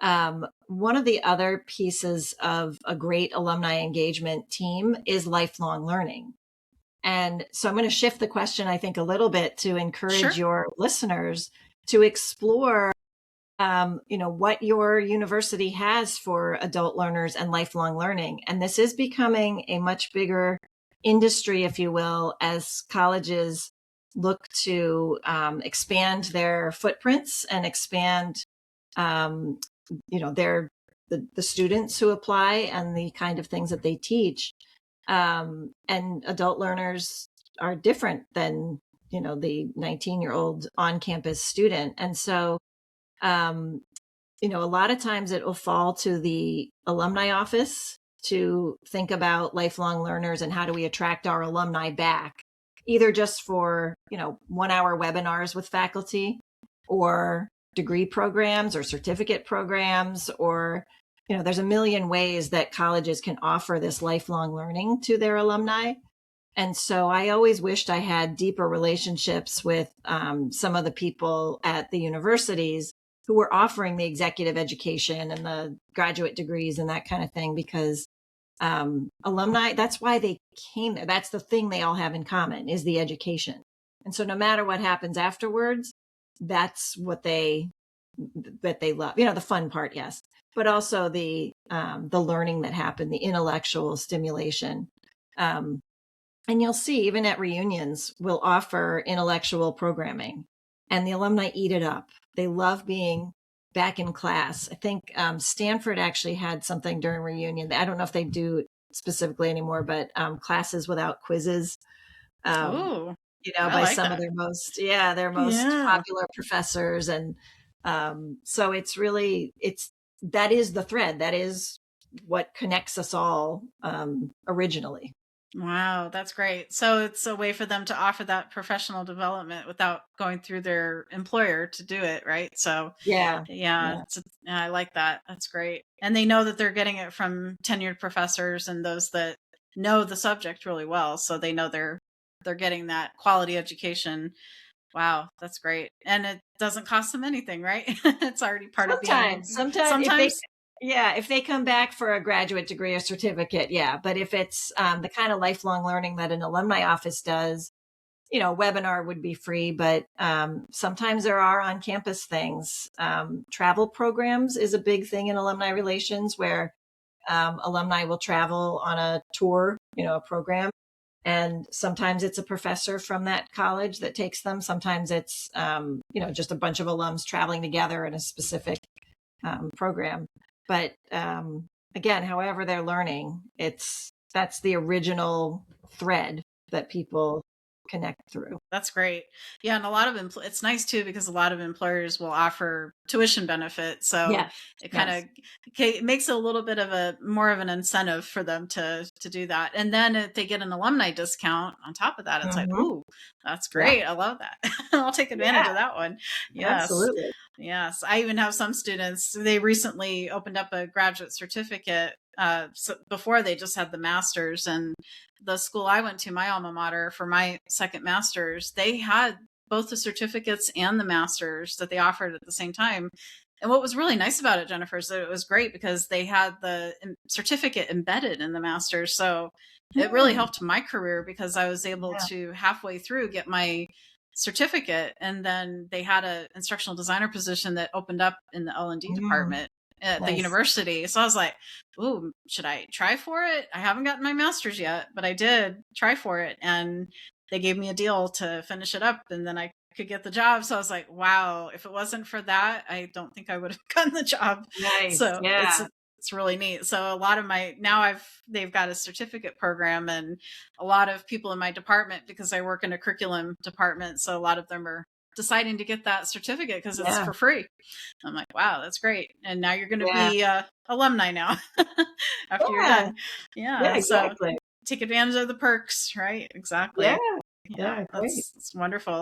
One of the other pieces of a great alumni engagement team is lifelong learning. And so I'm going to shift the question, I think, a little bit to encourage Sure. your listeners to explore, what your university has for adult learners and lifelong learning. And this is becoming a much bigger industry, if you will, as colleges look to expand their footprints and expand, um, their the students who apply and the kind of things that they teach. And adult learners are different than, the 19-year-old on-campus student. And so, um, a lot of times it will fall to the alumni office to think about lifelong learners and how do we attract our alumni back, either just for, 1-hour webinars with faculty or degree programs or certificate programs, or, there's a million ways that colleges can offer this lifelong learning to their alumni. And so I always wished I had deeper relationships with some of the people at the universities who were offering the executive education and the graduate degrees and that kind of thing, because alumni, that's why they came there. That's the thing they all have in common, is the education. And so no matter what happens afterwards, that's what they love. The fun part, yes, but also the learning that happened, the intellectual stimulation. And you'll see, even at reunions, we'll offer intellectual programming, and the alumni eat it up. They love being back in class. I think Stanford actually had something during reunion. I don't know if they do it specifically anymore, but classes without quizzes. Oh, I By like some of that. their most Yeah. popular professors. And so that is the thread. That is what connects us all originally. Wow, that's great. So it's a way for them to offer that professional development without going through their employer to do it, right? So, Yeah. yeah, Yeah. yeah, I like that. That's great. And they know that they're getting it from tenured professors and those that know the subject really well, so they know they're getting that quality education. Wow, that's great. And it doesn't cost them anything, right? It's already part of being Sometimes sometimes. if they come back for a graduate degree or certificate, yeah. But if it's the kind of lifelong learning that an alumni office does, a webinar would be free, but sometimes there are on-campus things. Travel programs is a big thing in alumni relations, where alumni will travel on a tour, a program. And sometimes it's a professor from that college that takes them. Sometimes it's, just a bunch of alums traveling together in a specific program. But again, however they're learning, that's the original thread that people connect through. That's great. Yeah, and a lot of it's nice too because a lot of employers will offer tuition benefit, so Yes, it kind yes. of it makes it a little bit of a more of an incentive for them to do that. And then if they get an alumni discount on top of that, it's like, Mm-hmm. ooh, that's Yeah, great. I love that. I'll take advantage yeah, of that one. Yes. absolutely. Yes. I even have some students, they recently opened up a graduate certificate so before they just had the master's, and the school I went to, my alma mater, for my second master's, they had both the certificates and the master's that they offered at the same time. And what was really nice about it, Jennifer, is that it was great because they had the certificate embedded in the master's. So it really Hmm. helped my career because I was able Yeah. to halfway through get my certificate, and then they had an instructional designer position that opened up in the L&D Mm, department at the nice. university. So I was like, ooh, should I try for it? I haven't gotten my master's yet, but I did try for it. And they gave me a deal to finish it up, and then I could get the job. So I was like, wow, if it wasn't for that, I don't think I would have gotten the job. Nice. So Yeah. it's really neat. So a lot of they've got a certificate program, and a lot of people in my department, because I work in a curriculum department, so a lot of them are deciding to get that certificate because it's Yeah. for free. I'm like, wow, that's great. And now you're going to Yeah. be alumni now after you're Yeah. done. Yeah. Yeah. So Exactly. take advantage of the perks, right? Yeah. Exactly. Yeah, Yeah. Great. that's wonderful.